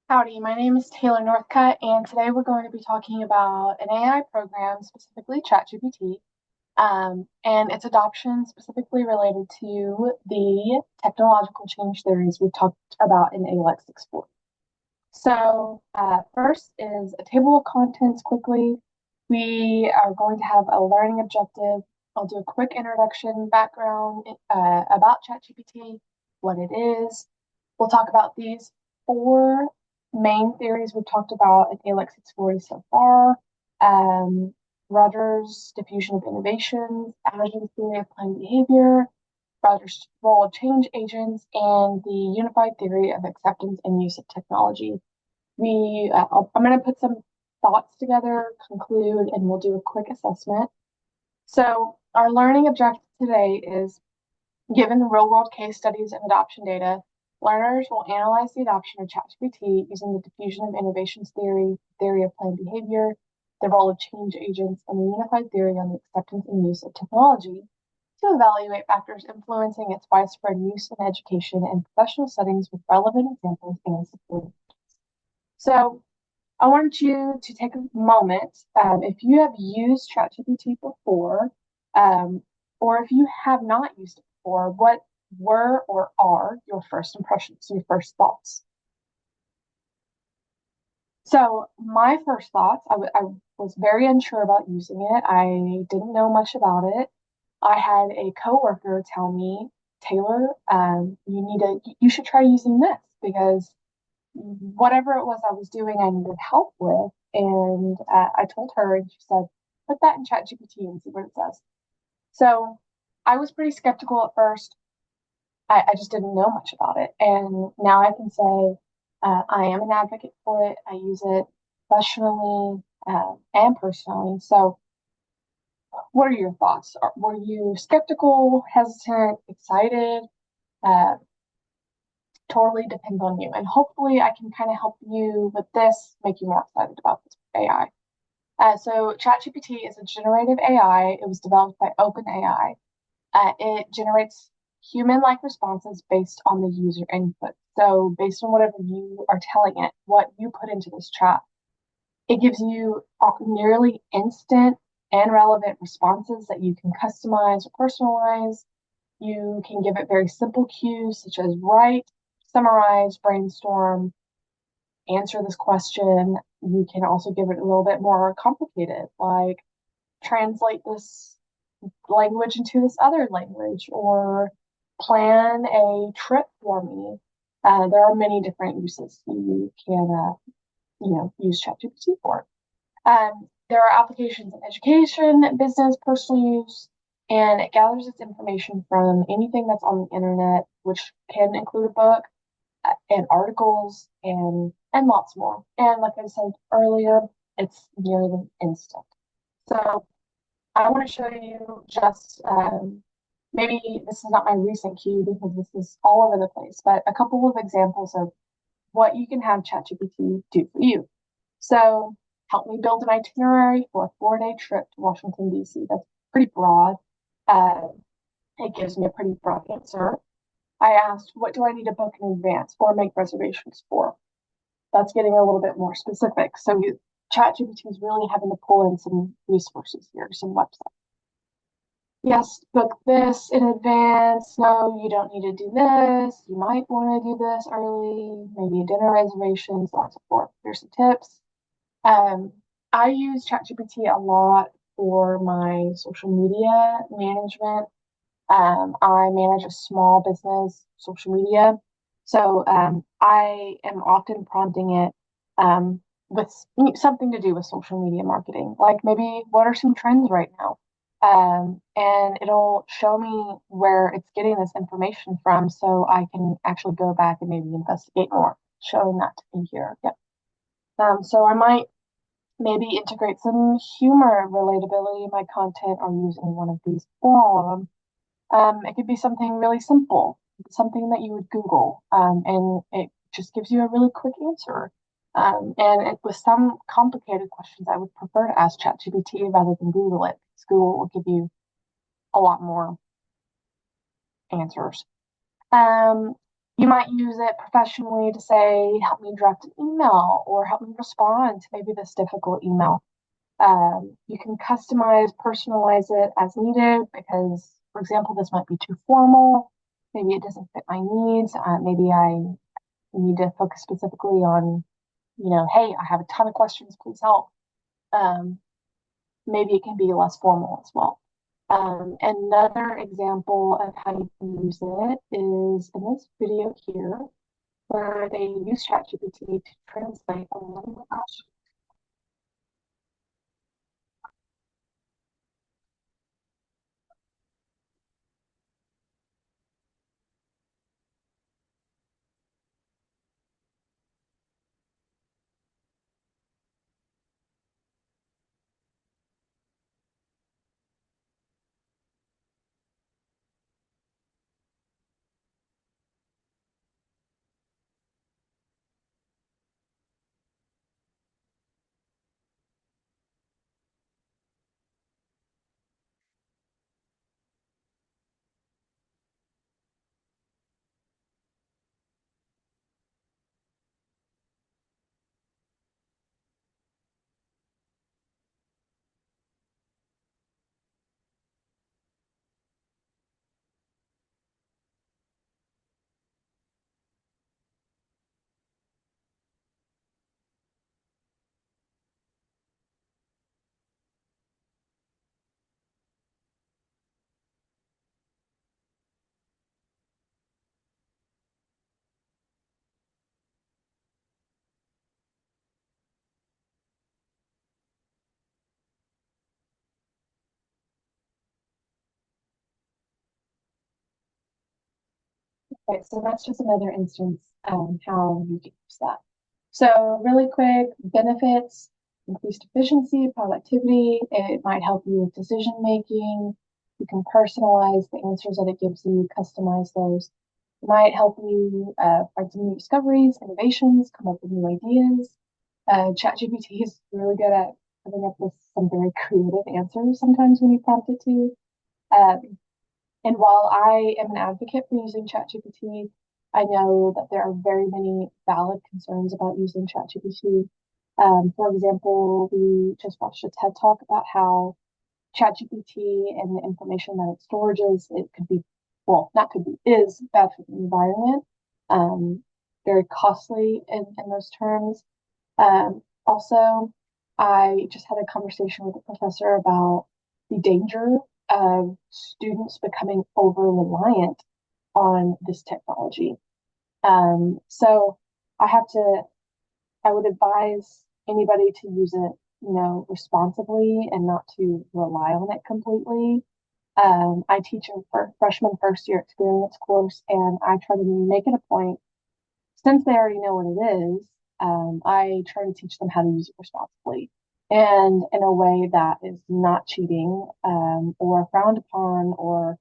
Howdy, my name is Taylor Northcut, and today we're going to be talking about an AI program, specifically ChatGPT, and its adoption specifically related to the technological change theories we've talked about in ALEC 640. So, first is a table of contents quickly. We are going to have a learning objective. I'll do a quick introduction background about ChatGPT, what it is. We'll talk about these four main theories we've talked about in ALEC 640 so far. Um, Rogers' diffusion of innovations, Azure theory of planned behavior, Rogers' role of change agents, and the unified theory of acceptance and use of technology. I'm going to put some thoughts together, conclude, and we'll do a quick assessment. So our learning objective today is, given the real-world case studies and adoption data, learners will analyze the adoption of ChatGPT using the diffusion of innovations theory, theory of planned behavior, the role of change agents, and the unified theory on the acceptance and use of technology to evaluate factors influencing its widespread use in education and professional settings with relevant examples and support. So I want you to take a moment, if you have used ChatGPT before, or if you have not used it before, what were or are your first impressions, your first thoughts? So my first thoughts, I was very unsure about using it. I didn't know much about it. I had a coworker tell me, Taylor, you should try using this because whatever it was I was doing, I needed help with. And I told her, and she said, put that in ChatGPT and see what it says. So I was pretty skeptical at first. I just didn't know much about it. And now I can say I am an advocate for it. I use it professionally and personally. So, what are your thoughts? Were you skeptical, hesitant, excited? Uh, totally depends on you. And hopefully, I can kind of help you with this, make you more excited about this AI. So, ChatGPT is a generative AI. It was developed by OpenAI. It generates human-like responses based on the user input. So, based on whatever you are telling it, what you put into this chat, it gives you nearly instant and relevant responses that you can customize or personalize. You can give it very simple cues such as write, summarize, brainstorm, answer this question. You can also give it a little bit more complicated, like translate this language into this other language or plan a trip for me. There are many different uses you can, use ChatGPT for. There are applications in education, business, personal use, and it gathers its information from anything that's on the internet, which can include a book and articles and lots more. And like I said earlier, it's nearly instant. So I want to show you just maybe this is not my recent cue because this is all over the place, but a couple of examples of what you can have ChatGPT do for you. So help me build an itinerary for a 4-day trip to Washington, D.C. That's pretty broad. Uh, it gives me a pretty broad answer. I asked, what do I need to book in advance or make reservations for? That's getting a little bit more specific. So ChatGPT is really having to pull in some resources here, some websites. Yes, book this in advance. No, you don't need to do this. You might want to do this early, maybe a dinner reservation, so on and so forth. Here's some tips. Um, I use ChatGPT a lot for my social media management. I manage a small business social media. So I am often prompting it with something to do with social media marketing, like maybe what are some trends right now? And it'll show me where it's getting this information from so I can actually go back and maybe investigate more, showing that to me here. Yep. So I might maybe integrate some humor relatability in my content or using one of these or all of them. It could be something really simple, something that you would Google, and it just gives you a really quick answer. And with some complicated questions, I would prefer to ask ChatGPT rather than Google it, because Google will give you a lot more answers. Um, You might use it professionally to say, help me draft an email or help me respond to maybe this difficult email. You can customize, personalize it as needed because, for example, this might be too formal. Maybe it doesn't fit my needs. Maybe I need to focus specifically on, hey, I have a ton of questions, please help. Um, Maybe it can be less formal as well. Another example of how you can use it is in this video here, where they use ChatGPT to translate a language. Okay, so that's just another instance how you can use that. So really quick, benefits, increased efficiency, productivity. It might help you with decision making. You can personalize the answers that it gives you, customize those. It might help you find some new discoveries, innovations, come up with new ideas. ChatGPT is really good at coming up with some very creative answers sometimes when you prompt it to. Um, and while I am an advocate for using ChatGPT, I know that there are very many valid concerns about using ChatGPT. For example, we just watched a TED talk about how ChatGPT and the information that it stores, it could be, well, not could be, is bad for the environment, very costly in those terms. Also, I just had a conversation with a professor about the danger of students becoming over reliant on this technology. So I have to, I would advise anybody to use it, responsibly and not to rely on it completely. I teach a freshman first year experience course, and I try to make it a point since they already know what it is, I try to teach them how to use it responsibly and in a way that is not cheating or frowned upon or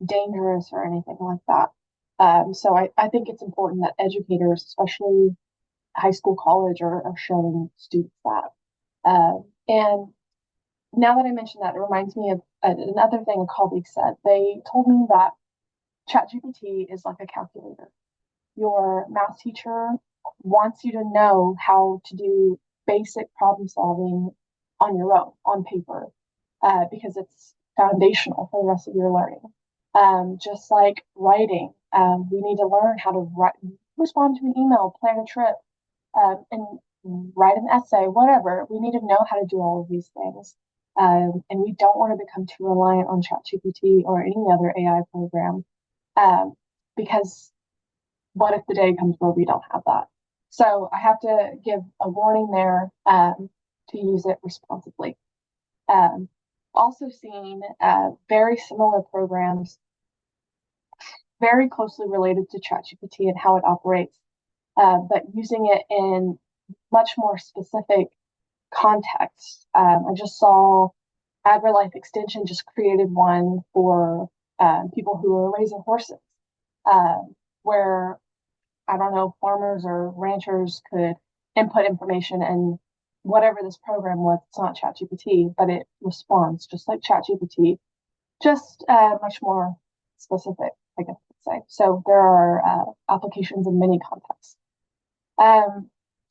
dangerous or anything like that. So I think it's important that educators, especially high school, college, are showing students that. And now that I mentioned that, it reminds me of another thing a colleague said. They told me that ChatGPT is like a calculator. Your math teacher wants you to know how to do basic problem solving on your own, on paper, because it's foundational for the rest of your learning. Just like writing, we need to learn how to respond to an email, plan a trip, and write an essay, whatever. We need to know how to do all of these things. And we don't want to become too reliant on ChatGPT or any other AI program um, because what if the day comes where we don't have that? So I have to give a warning there to use it responsibly. Um, Also seen very similar programs, very closely related to ChatGPT and how it operates, but using it in much more specific contexts. I just saw AgriLife Extension just created one for people who are raising horses, where I don't know, farmers or ranchers could input information and whatever this program was, it's not ChatGPT, but it responds just like ChatGPT, just much more specific, I guess. say. So there are applications in many contexts. Um,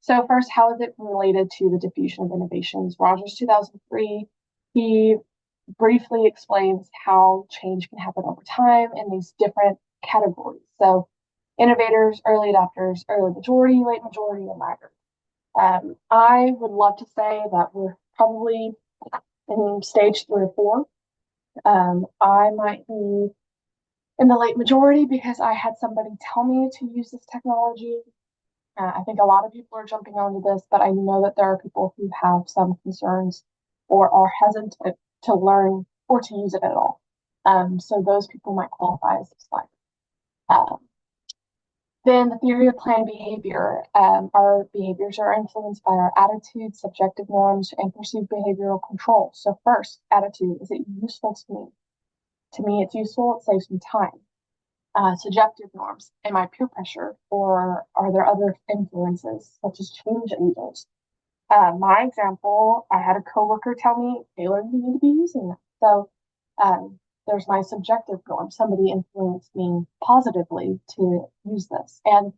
so first, how is it related to the diffusion of innovations? Rogers 2003, he briefly explains how change can happen over time in these different categories. So innovators, early adopters, early majority, late majority, and laggard. I would love to say that we're probably in stage 3 or 4. I might be in the late majority because I had somebody tell me to use this technology. I think a lot of people are jumping onto this, but I know that there are people who have some concerns or are hesitant to learn or to use it at all. So those people might qualify as this slide. Then the theory of planned behavior. Our behaviors are influenced by our attitudes, subjective norms, and perceived behavioral control. So first, attitude, is it useful to me? To me, it's useful, it saves me time. Subjective norms, am I peer pressure or are there other influences such as change agents? My example, I had a coworker tell me, Taylor, you need to be using that. So there's my subjective norm. Somebody influenced me positively to use this. And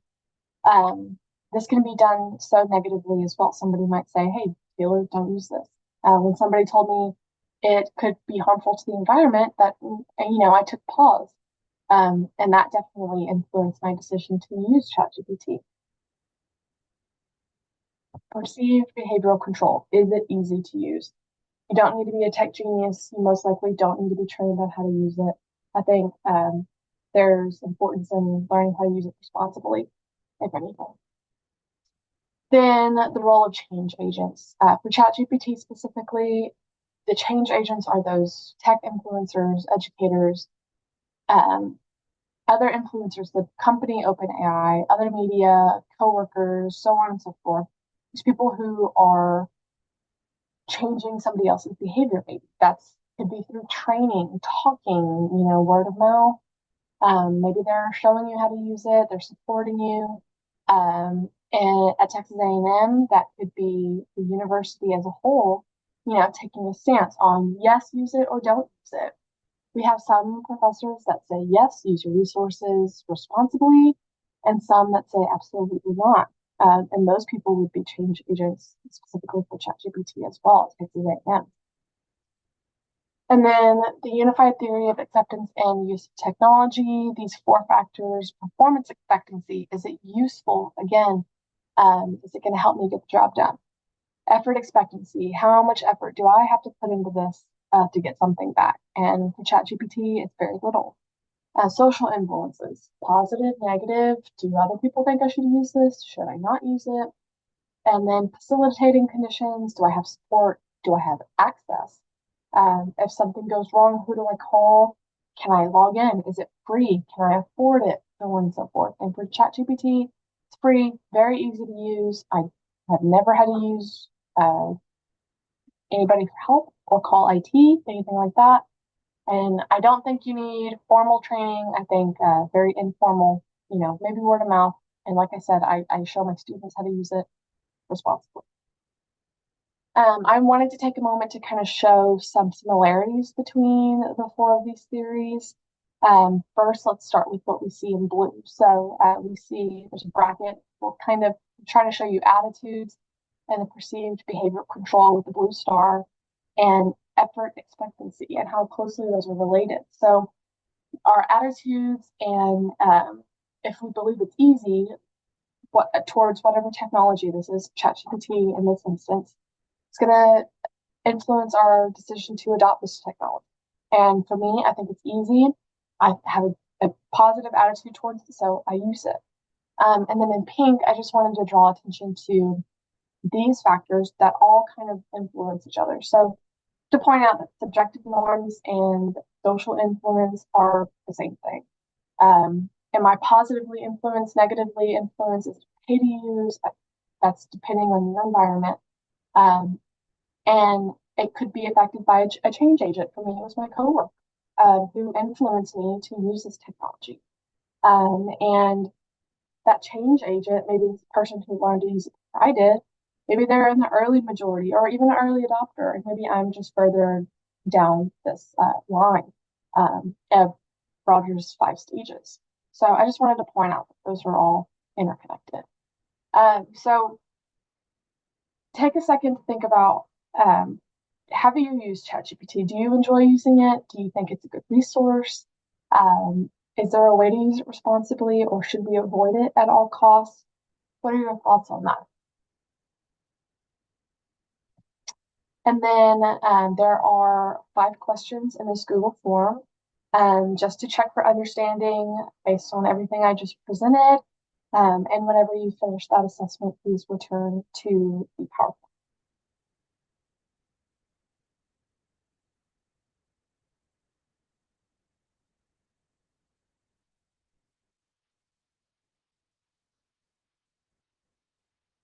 this can be done so negatively as well. Somebody might say, hey, Taylor, don't use this. When somebody told me it could be harmful to the environment, that, I took pause. And that definitely influenced my decision to use ChatGPT. Perceived behavioral control. Is it easy to use? You don't need to be a tech genius. You most likely don't need to be trained on how to use it. I think there's importance in learning how to use it responsibly, if anything. Then the role of change agents. For ChatGPT specifically, the change agents are those tech influencers, educators, other influencers, the company OpenAI, other media, coworkers, so on and so forth. These people who are changing somebody else's behavior, maybe that's could be through training, talking, word of mouth. Maybe they're showing you how to use it, they're supporting you. And at Texas A&M, that could be the university as a whole, taking a stance on yes, use it or don't use it. We have some professors that say yes, use your resources responsibly, and some that say absolutely not. And those people would be change agents specifically for ChatGPT as well as Texas A&M. And then the unified theory of acceptance and use of technology, these 4 factors: performance expectancy, is it useful? Again, is it going to help me get the job done? Effort expectancy, how much effort do I have to put into this to get something back? And for ChatGPT, it's very little. Social influences, positive, negative. Do other people think I should use this? Should I not use it? And then facilitating conditions. Do I have support? Do I have access? If something goes wrong, who do I call? Can I log in? Is it free? Can I afford it? So on and so forth. And for ChatGPT, it's free, very easy to use. I have never had to use anybody for help or call IT, anything like that. And I don't think you need formal training. I think very informal, maybe word of mouth. And like I said, I show my students how to use it responsibly. I wanted to take a moment to kind of show some similarities between the 4 of these theories. First, let's start with what we see in blue. So we see there's a bracket. We'll kind of try to show you attitudes and the perceived behavioral control with the blue star, and effort expectancy and how closely those are related. So our attitudes and if we believe it's easy towards whatever technology this is, ChatGPT in this instance, it's going to influence our decision to adopt this technology. And for me, I think it's easy. I have a positive attitude towards it, so I use it. And then in pink, I just wanted to draw attention to these factors that all kind of influence each other. So to point out that subjective norms and social influence are the same thing. Am I positively influenced, negatively influenced? Is it okay to use? That's depending on your environment. And it could be affected by a change agent. For me, it was my coworker who influenced me to use this technology. And that change agent, maybe this person who learned to use it I did, maybe they're in the early majority or even an early adopter, and maybe I'm just further down this line of Rogers' 5 stages. So I just wanted to point out that those are all interconnected. So take a second to think about um, have you used ChatGPT? Do you enjoy using it? Do you think it's a good resource? Is there a way to use it responsibly, or should we avoid it at all costs? What are your thoughts on that? And then there are 5 questions in this Google form, just to check for understanding based on everything I just presented. And whenever you finish that assessment, please return to the PowerPoint.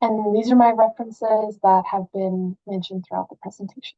And these are my references that have been mentioned throughout the presentation.